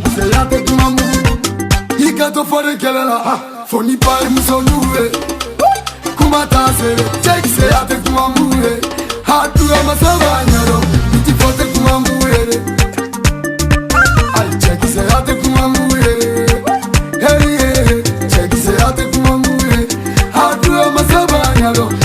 say I take my move. He got to for the girl, funny pie, muso nuwe. Kumata say, check say I take my move. Hard to have my savannah, it's for the kumamure. I check say I take my move. Hey, check say I take my move. Hard to have my savannah.